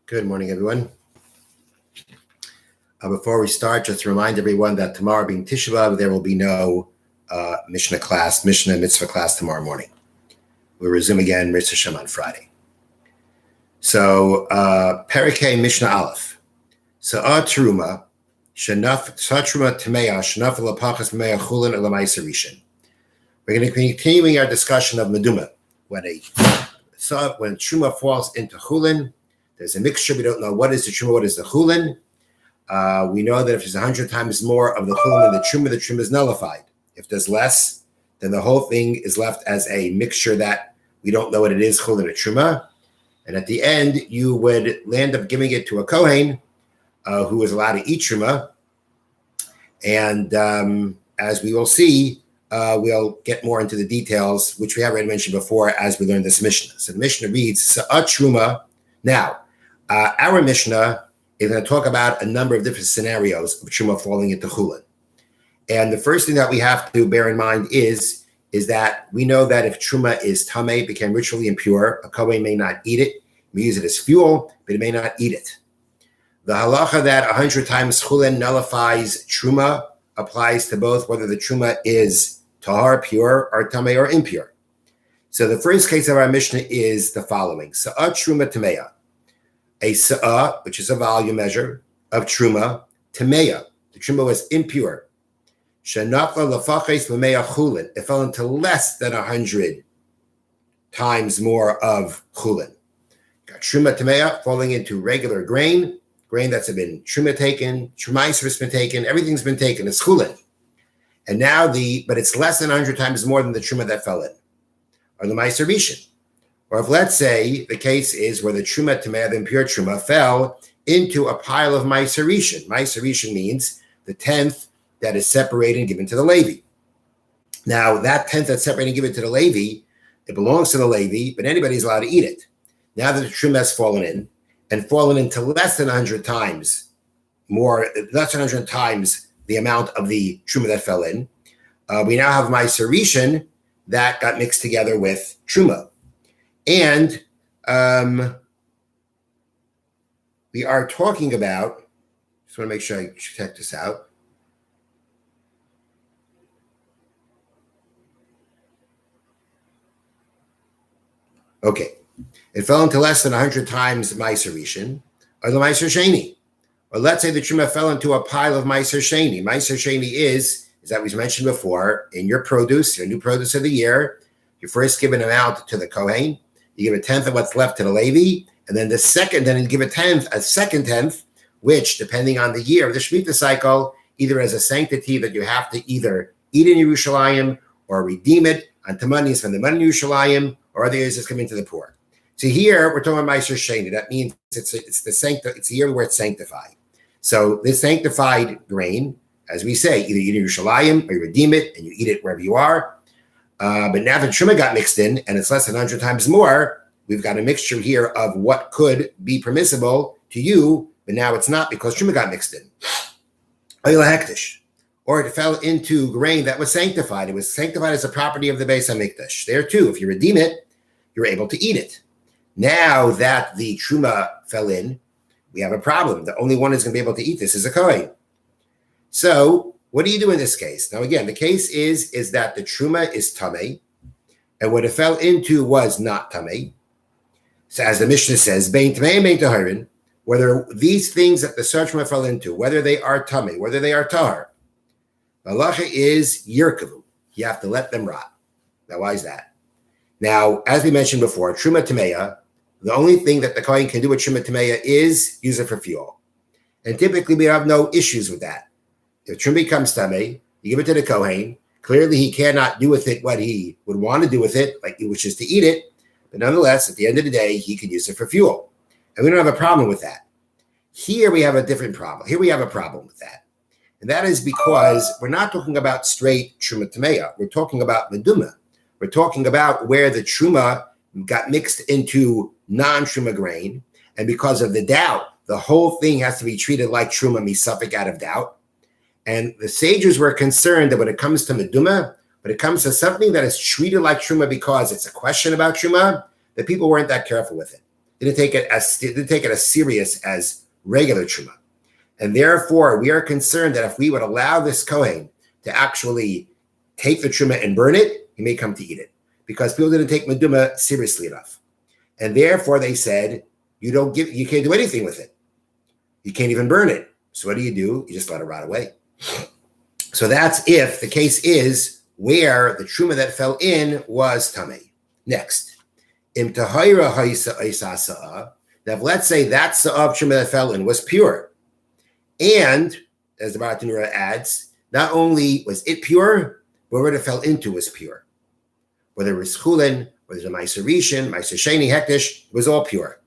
Good morning, everyone. Before we start, just to remind everyone that tomorrow being Tisha B'Av, there will be no Mishna Mitzvah class tomorrow morning. We'll resume again Mitzvah Shem on Friday. So, Perikei Mishnah Aleph. Sa'at Teruma, Truma Tameya, Shenaf L'Pachas Meya Chulin Elamais Rishon. We're going to be continuing our discussion of Meduma. When Truma falls into Chulin, there's a mixture. We don't know what is the Truma, what is the Chulin. We know that if there's 100 times more of the Chulin than the Truma is nullified. If there's less, then the whole thing is left as a mixture that we don't know what it is, Chulin or Truma. And at the end, you would land up giving it to a Kohen who is allowed to eat Truma. And as we will see, we'll get more into the details, which we have already mentioned before as we learn this Mishnah. So the Mishnah reads, Sa'at Truma. Now, our Mishnah is going to talk about a number of different scenarios of Truma falling into Chulin. And the first thing that we have to bear in mind is that we know that if Truma is Tameh, it became ritually impure, a Kohen may not eat it, may use it as fuel, but he may not eat it. The halacha that 100 times Chulin nullifies Truma applies to both whether the Truma is Tahar, pure, or Tameh, or impure. So the first case of our Mishnah is the following. Sa'at Truma Tameya. A sa'ah, which is a volume measure, of Truma, Tameya. The Truma was impure. Shenafla L'Fachas L'Meya Chulin. It fell into less than 100 times more of Chulin. Got Truma Tameya falling into regular grain that's been Truma taken, Trumaiser has been taken, everything's been taken, it's Chulin. And now but it's less than 100 times more than the Truma that fell in. Or the Meiser Rishon. Or if, let's say, the case is where the Truma Tameya, the impure Truma, fell into a pile of Meiser Rishon. Meiser Rishon means the 10th that is separated and given to the Levi. Now, that 10th that's separated and given to the Levi, it belongs to the Levi, but anybody's allowed to eat it. Now that the Truma has fallen in, and fallen into less than 100 times the amount of the Truma that fell in, we now have Meiser Rishon that got mixed together with Truma. And we are talking about, just want to make sure I check this out. Okay. It fell into less than 100 times Meiser Rishon, or the Meiser Sheni. Or let's say the Truma fell into a pile of Meiser Sheni. Meiser Sheni is that we mentioned before, in your produce, your new produce of the year, you first give an amount to the Kohen, you give a tenth of what's left to the Levi, and then you give a second tenth, which, depending on the year of the Shemitah cycle, either as a sanctity that you have to either eat in Yerushalayim or redeem it on Tamanis from the money in Yerushalayim, or other years it's coming to the poor. So here we're talking about Meiser Sheni. That means it's the year where it's sanctified. So this sanctified grain, as we say, either you eat in Yerushalayim or you redeem it and you eat it wherever you are. But now that Truma got mixed in and it's less than 100 times more, we've got a mixture here of what could be permissible to you, but now it's not because Truma got mixed in. Or it fell into grain that was sanctified. It was sanctified as a property of the Beis HaMikdash. There too, if you redeem it, you're able to eat it. Now that the Truma fell in, we have a problem. The only one who's going to be able to eat this is a Kohen. So what do you do in this case? Now, again, the case is that the Truma is Tameh, and what it fell into was not Tameh. So as the Mishnah says, Bein Tameh and Bein Taharin, whether these things that the Truma fell into, whether they are Tameh, whether they are Tahar, the halacha is Yirkavu. You have to let them rot. Now, why is that? Now, as we mentioned before, Truma Tameya, the only thing that the Kohen can do with Truma Tameya is use it for fuel. And typically, we have no issues with that. If Truma becomes Tameh, you give it to the Kohen. Clearly, he cannot do with it what he would want to do with it, which is to eat it. But nonetheless, at the end of the day, he can use it for fuel. And we don't have a problem with that. Here, we have a different problem. Here, we have a problem with that. And that is because we're not talking about straight Truma Tameya. We're talking about Meduma. We're talking about where the Truma got mixed into non-Truma grain. And because of the doubt, the whole thing has to be treated like Truma misafik out of doubt. And the sages were concerned that when it comes to Meduma, when it comes to something that is treated like Truma because it's a question about Truma, that people weren't that careful with it. didn't take it as serious as regular truma. And therefore, we are concerned that if we would allow this Kohen to actually take the truma and burn it, he may come to eat it, because people didn't take meduma seriously enough. And therefore, they said, you can't do anything with it. You can't even burn it. So what do? You just let it rot away. So that's if the case is where the truma that fell in was tamei. Next, im tahira ha'isa sa'a. Now, let's say that sa'a of truma that fell in was pure. And, as the Baratanura adds, not only was it pure, but what it fell into was pure. Whether it was chulin, whether it was a ma'aser rishon, ma'aser sheni, hektish, it was all pure.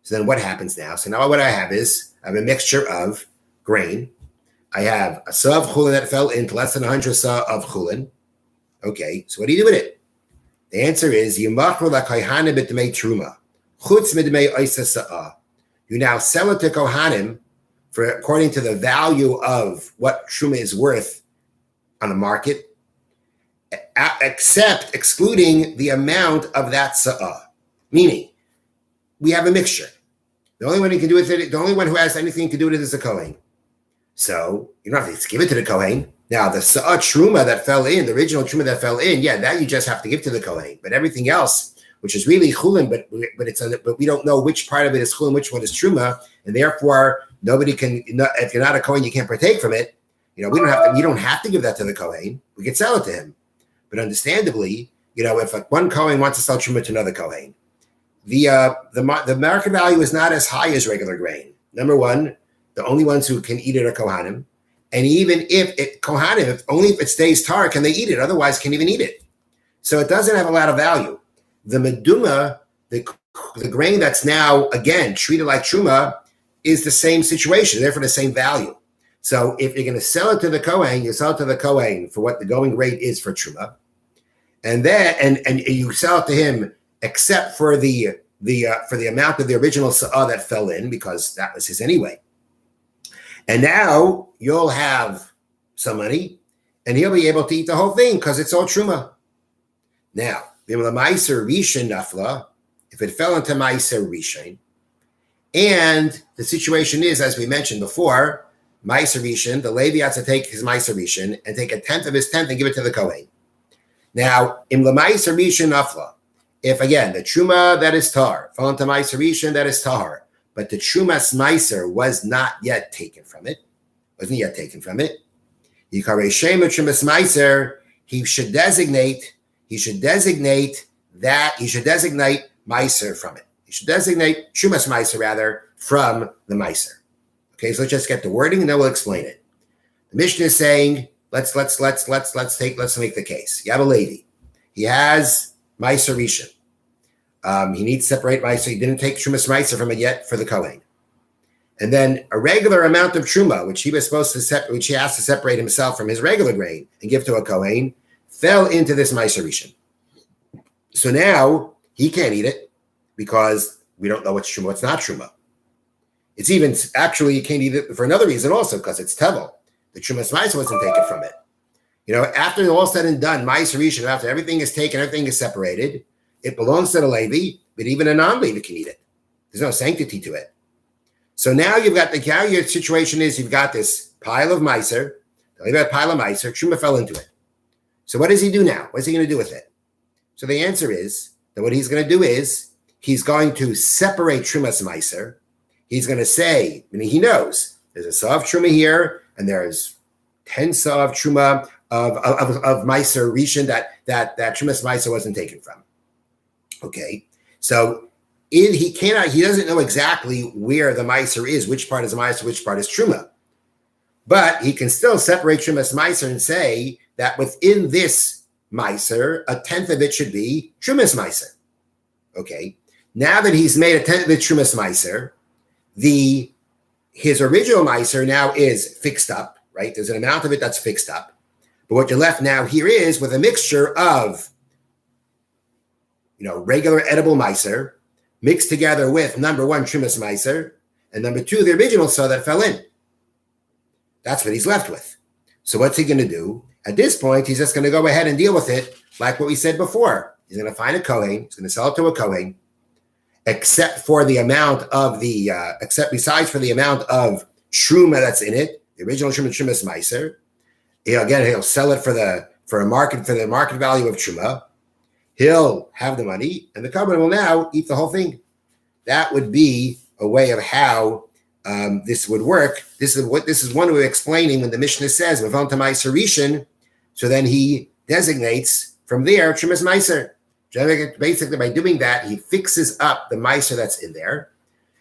So then what happens now? So now what I have is, I have a mixture of grain. I have a sa of chulin that fell into less than 100 sa of chulin. Okay, so what do you do with it? The answer is, yimachru l'kohanim b'dmei truma, chutz midmei oisa sa'a. You now sell it to kohanim for according to the value of what truma is worth on the market, except excluding the amount of that sa'a. Meaning, we have a mixture. The only one who can do it, the only one who has anything to do with it is the Kohen. So you don't have to give it to the Kohen. Now the sa'a truma that fell in, the original truma that fell in, that you just have to give to the Kohen. But everything else, which is really chulin, but we don't know which part of it is chulin, which one is truma, and therefore nobody can. If you're not a Kohen, you can't partake from it. We don't have to give that to the Kohen. We can sell it to him. But understandably, if one Kohen wants to sell truma to another Kohen, the market value is not as high as regular grain. Number one, the only ones who can eat it are Kohanim. And even if only if it stays tar can they eat it. Otherwise, can't even eat it. So it doesn't have a lot of value. The meduma, the grain that's now, again, treated like truma, is the same situation, therefore the same value. So if you're going to sell it to the Kohen, you sell it to the Kohen for what the going rate is for truma. And then and you sell it to him except for the amount of the original sa'a that fell in, because that was his anyway. And now you'll have some money, and he'll be able to eat the whole thing because it's all truma. Now, if it fell into ma'aser rishon, and the situation is, as we mentioned before, ma'aser rishon, the Levi has to take his ma'aser rishon and take 1/10 of his 10th and give it to the Kohen. Now, im l'ma'aser rishon nafla. If, again, the truma that is tar fell into ma'aser rishon, that is tar, but the trumas ma'aser was not yet taken from it, Yikarei shema trumas ma'aser, he should designate ma'aser from it. He should designate trumas ma'aser rather from the ma'aser. Okay, so let's just get the wording and then we'll explain it. The Mishna is saying, let's make the case. You have a Levi. He has ma'aser rishon. He needs to separate ma'aser. He didn't take trumas ma'aser from it yet for the Kohen. And then a regular amount of truma, which he was supposed to which he has to separate himself from his regular grain and give to a Kohen, fell into this ma'aser rishon. So now he can't eat it because we don't know what's truma, what's not truma. It's even actually you can't eat it for another reason also, because it's tevel. The trumas ma'aser wasn't taken from it. After all said and done, ma'aser rishon, after everything is taken, everything is separated, it belongs to the Levi, but even a non-Levi can eat it. There's no sanctity to it. So now your situation is you've got this pile of ma'aser, truma fell into it. So what does he do now? What's he going to do with it? So the answer is that what he's going to do is he's going to separate trumas ma'aser. He's going to say, he knows there's a sa of truma here, and there's 10 sa of truma of ma'aser rishon that trumas ma'aser wasn't taken from. Okay, so he doesn't know exactly where the ma'aser is, which part is ma'aser, which part is truma. But he can still separate trumas ma'aser and say that within this ma'aser, 1/10 of it should be trumas ma'aser. Okay, now that he's made 1/10 of it trumas ma'aser, his original ma'aser now is fixed up, right? There's an amount of it that's fixed up. But what you're left now here is with a mixture of regular edible ma'aser mixed together with number one trumas ma'aser and number two the original saw that fell in. That's what he's left with. So what's he going to do? At this point, he's just going to go ahead and deal with it like what we said before. He's going to find a Kohen. He's going to sell it to a Kohen. except for the amount of besides for the amount of truma that's in it, the original truma is meiser. He'll sell it for the market value of truma. He'll have the money, and the kohen will now eat the whole thing. That would be a way of how this would work. This is one way of explaining when the Mishnah says "Mavon to meiser rishon," so then he designates from there trumas meiser. Basically, by doing that, he fixes up the meiser that's in there.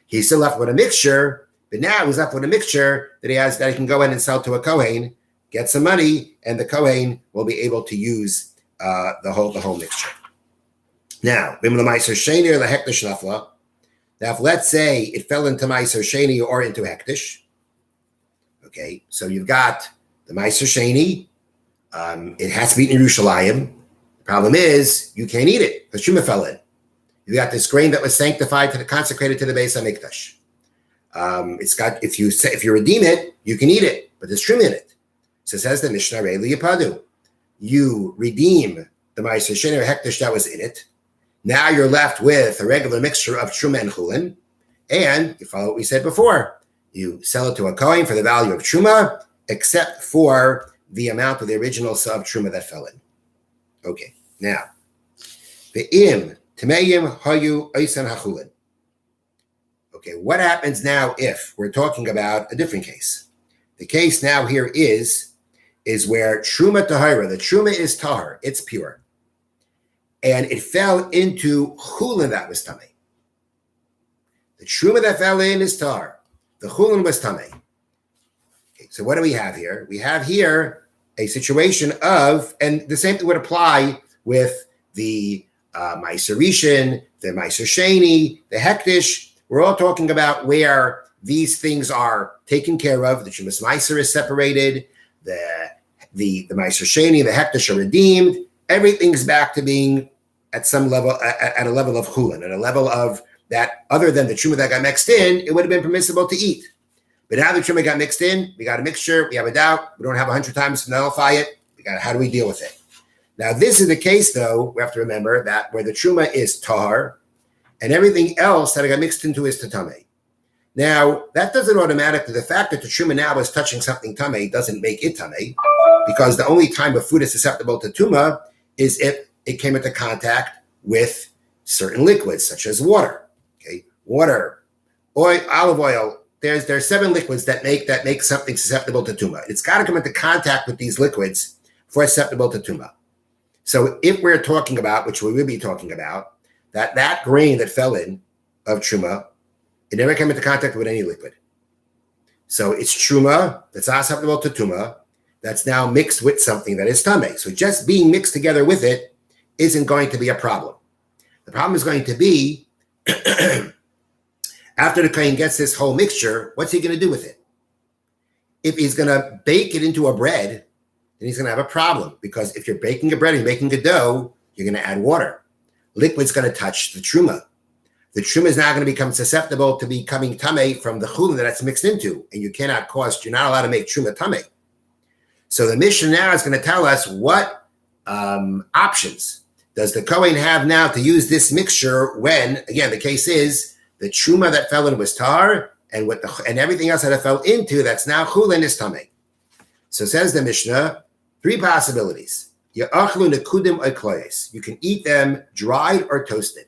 He's still left with a mixture, but now he's left with a mixture that he can go in and sell to a kohen, get some money, and the kohen will be able to use the whole mixture. Now, if let's say it fell into Meiser Sheni or into Hektish, okay, so you've got the Meiser Sheni, it has to be in Yerushalayim. The problem is you can't eat it because Truma fell in. You got this grain that was sanctified consecrated to the Beis HaMikdash. If you redeem it, you can eat it, but there's Truma in it. So it says the Mishnah Re'li Yipadu. You redeem the Meiser Sheni or Hektish that was in it. Now you're left with a regular mixture of truma and chulin, and you follow what we said before. You sell it to a kohen for the value of truma, except for the amount of the original sub truma that fell in. Okay, now the im tmeim hayu oisan hachulin. Okay, what happens now if we're talking about a different case? The case now here is where truma tahira, the truma is tahar, it's pure. And it fell into chulin that was tamei. The truma that fell in is tar. The chulin was tamei. Okay, so what do we have here? We have here a situation of, and the same thing would apply with the Meiser Rishon, the Meiser Sheni, the Hektish. We're all talking about where these things are taken care of. The Trumas Meiser is separated. The Meiser Sheni, the Hektish are redeemed. Everything's back to being at some level, at a level of chulin, at a level of that, other than the truma that got mixed in, it would have been permissible to eat. But now the truma got mixed in, we got a mixture, we have a doubt, we don't have 100 times to nullify it, how do we deal with it? Now this is the case though, we have to remember that where the truma is tahar, and everything else that got mixed into is tatame. Now, that doesn't automatically, the fact that the truma now is touching something tamei doesn't make it tamei, because the only time a food is susceptible to tuma is if it came into contact with certain liquids, such as water. Okay, water, oil, olive oil. There's 7 liquids that make something susceptible to tuma. It's got to come into contact with these liquids for susceptible to tuma. So if we're talking about, which we will be talking about, that grain that fell in of truma, it never came into contact with any liquid. So it's truma that's not susceptible to tuma that's now mixed with something that is tamei. So just being mixed together with it isn't going to be a problem. The problem is going to be after the kohen gets this whole mixture, what's he going to do with it? If he's going to bake it into a bread, then he's going to have a problem, because if you're baking a bread, you're making a dough, you're going to add water. Liquid's going to touch the truma. The truma is now going to become susceptible to becoming tamei from the chulin that it's mixed into, and you're not allowed to make truma tamei. So the Mishnah now is going to tell us what options does the kohen have now to use this mixture when, again, the case is the truma that fell in was tar, and everything else that it fell into that's now chulin is tamei. So says the Mishnah, 3 possibilities. You can eat them dried or toasted,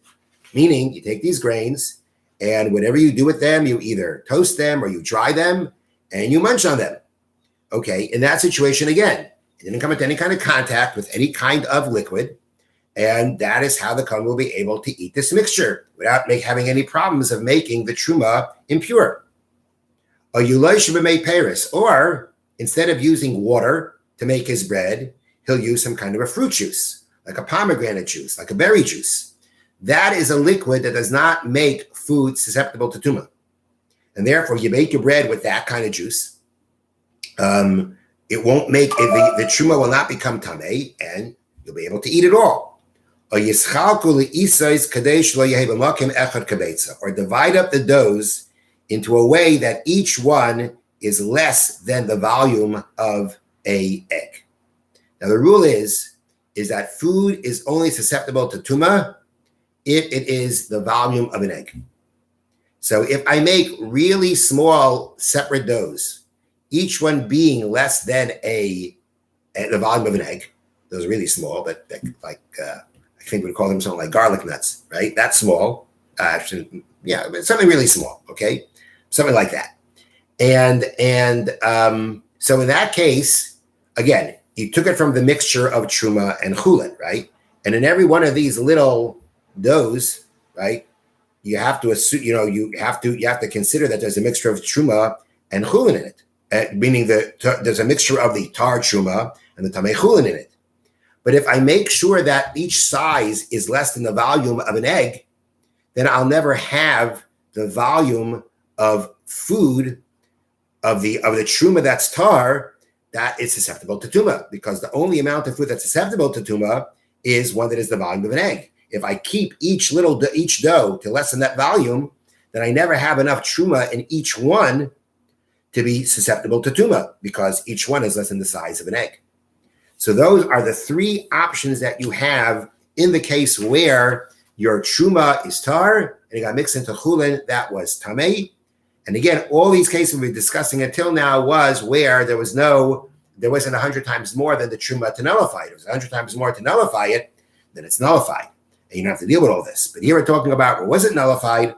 meaning you take these grains and whatever you do with them, you either toast them or you dry them and you munch on them. Okay, in that situation, again, it didn't come into any kind of contact with any kind of liquid, and that is how the kohen will be able to eat this mixture without having any problems of making the truma impure. Or or instead of using water to make his bread, he'll use some kind of a fruit juice, like a pomegranate juice, like a berry juice. That is a liquid that does not make food susceptible to tuma. And therefore, you bake your bread with that kind of juice. It won't make the truma will not become tamei, and you'll be able to eat it all. Or divide up the doughs into a way that each one is less than the volume of an egg. Now the rule is that food is only susceptible to tuma if it is the volume of an egg. So if I make really small separate doughs, each one being less than the volume of an egg, those are really small, but I think we'd call them something like garlic nuts, right? That's small. Actually, yeah, but something really small, okay? Something like that. And so in that case, again, you took it from the mixture of truma and chulin, right? And in every one of these little doughs, right, you have to assume, you have to consider that there's a mixture of truma and chulin in it, meaning that there's a mixture of the tar truma and the tamei chulin in it. But if I make sure that each size is less than the volume of an egg, then I'll never have the volume of food of the truma that's tar that is susceptible to tuma, because the only amount of food that's susceptible to tuma is one that is the volume of an egg. If I keep each dough to less than that volume, then I never have enough truma in each one to be susceptible to tuma, because each one is less than the size of an egg. So those are the three options that you have in the case where your truma is tar and it got mixed into chulin, that was tamei. And again, all these cases we've been discussing until now was where there wasn't 100 times more than the truma to nullify it. It was 100 times more to nullify it, then it's nullified. And you don't have to deal with all this. But here we're talking about where was it nullified,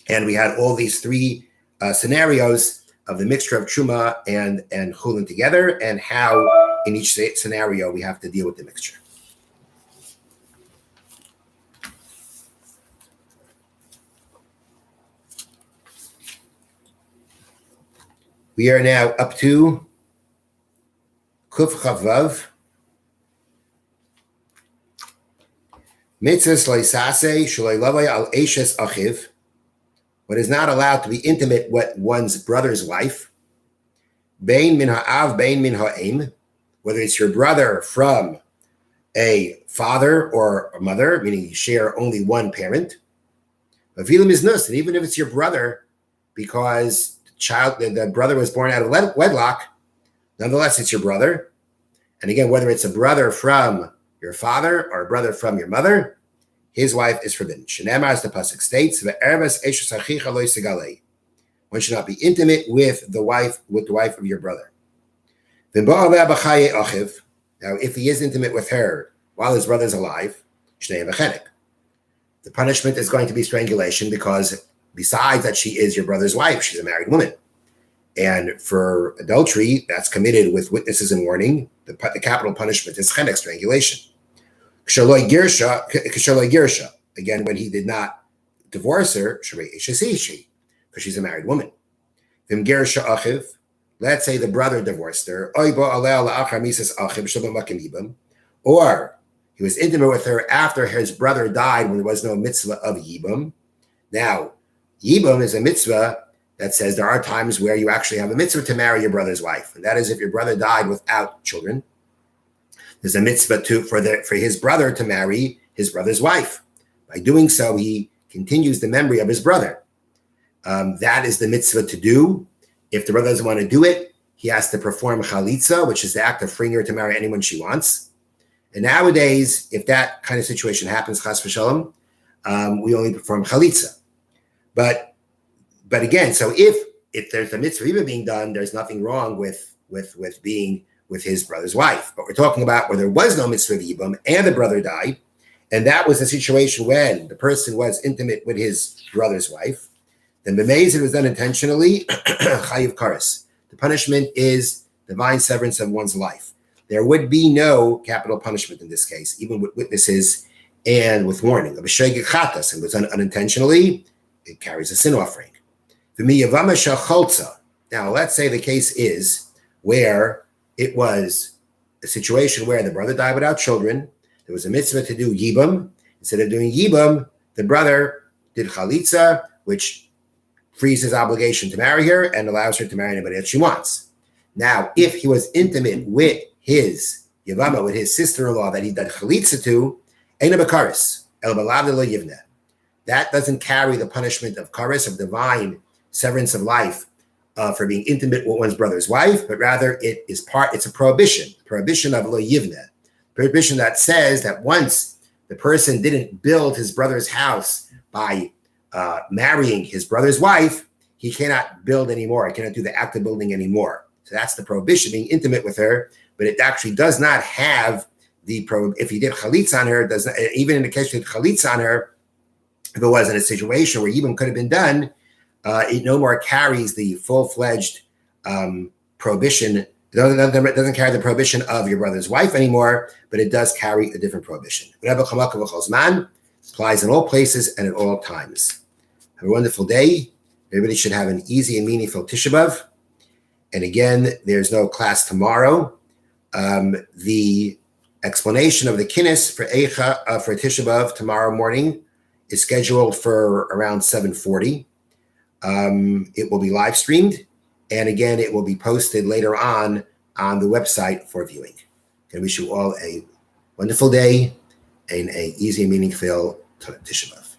and we had all these three scenarios of the mixture of truma and chulin together, and how in each scenario we have to deal with the mixture. We are now up to Kuf Chavav. Mitzvahs loisase shaloi lavai al eshes achiv. What is not allowed to be intimate with one's brother's wife. Bein min ha'av, bein min ha'em. Whether it's your brother from a father or a mother, meaning you share only one parent. Avilim is nus, and even if it's your brother, because the brother was born out of wedlock, nonetheless, it's your brother. And again, whether it's a brother from your father or a brother from your mother, his wife is forbidden. Shenemar, as the pasuk states, one should not be intimate with the wife of your brother. Now, if he is intimate with her while his brother's alive, the punishment is going to be strangulation, because besides that she is your brother's wife, she's a married woman. And for adultery that's committed with witnesses and warning, the capital punishment is chenek, strangulation. Kshaloi girsha, again, when he did not divorce her, because she's a married woman. Vim girsha achiv, let's say the brother divorced her, or he was intimate with her after his brother died when there was no mitzvah of yibum. Now, yibum is a mitzvah that says there are times where you actually have a mitzvah to marry your brother's wife, and that is if your brother died without children. There's a mitzvah for his brother to marry his brother's wife. By doing so, he continues the memory of his brother. That is the mitzvah to do. If the brother doesn't want to do it, he has to perform chalitza, which is the act of freeing her to marry anyone she wants. And nowadays, if that kind of situation happens, chas v'shalom, we only perform chalitza. But again, so if there's a mitzvah even being done, there's nothing wrong with being with his brother's wife. But we're talking about where there was no mitzvah of yibum and the brother died, and that was the situation when the person was intimate with his brother's wife, then b'meis it was done intentionally, chayiv kares. The punishment is divine severance of one's life. There would be no capital punishment in this case, even with witnesses and with warning. Of a and was done unintentionally, it carries a sin offering. Now, let's say the case is where it was a situation where the brother died without children. There was a mitzvah to do yibum. Instead of doing yibum, the brother did chalitza, which frees his obligation to marry her and allows her to marry anybody that she wants. Now, if he was intimate with his yavama, with his sister-in-law that he did chalitza to, that doesn't carry the punishment of kares, of divine severance of life, for being intimate with one's brother's wife, but rather it's a prohibition of lo yivne, prohibition that says that once the the person didn't build his brother's house by marrying his brother's wife, he cannot build anymore. He cannot do the act of building anymore. So that's the prohibition, being intimate with her. But it actually does not have if he did chalitza on her, does not, even in the case of chalitza on her, if it was in a situation where even could have been done, it no more carries the full-fledged prohibition. It doesn't carry the prohibition of your brother's wife anymore, but it does carry a different prohibition. Applies in all places and at all times. Have a wonderful day. Everybody should have an easy and meaningful Tisha B'Av. And again, there's no class tomorrow. The explanation of the kinnis for Eicha for Tisha B'Av tomorrow morning is scheduled for around 7:40. It will be live streamed, and again, it will be posted later on the website for viewing. I wish you all a wonderful day and a easy and meaningful Tisha B'Av.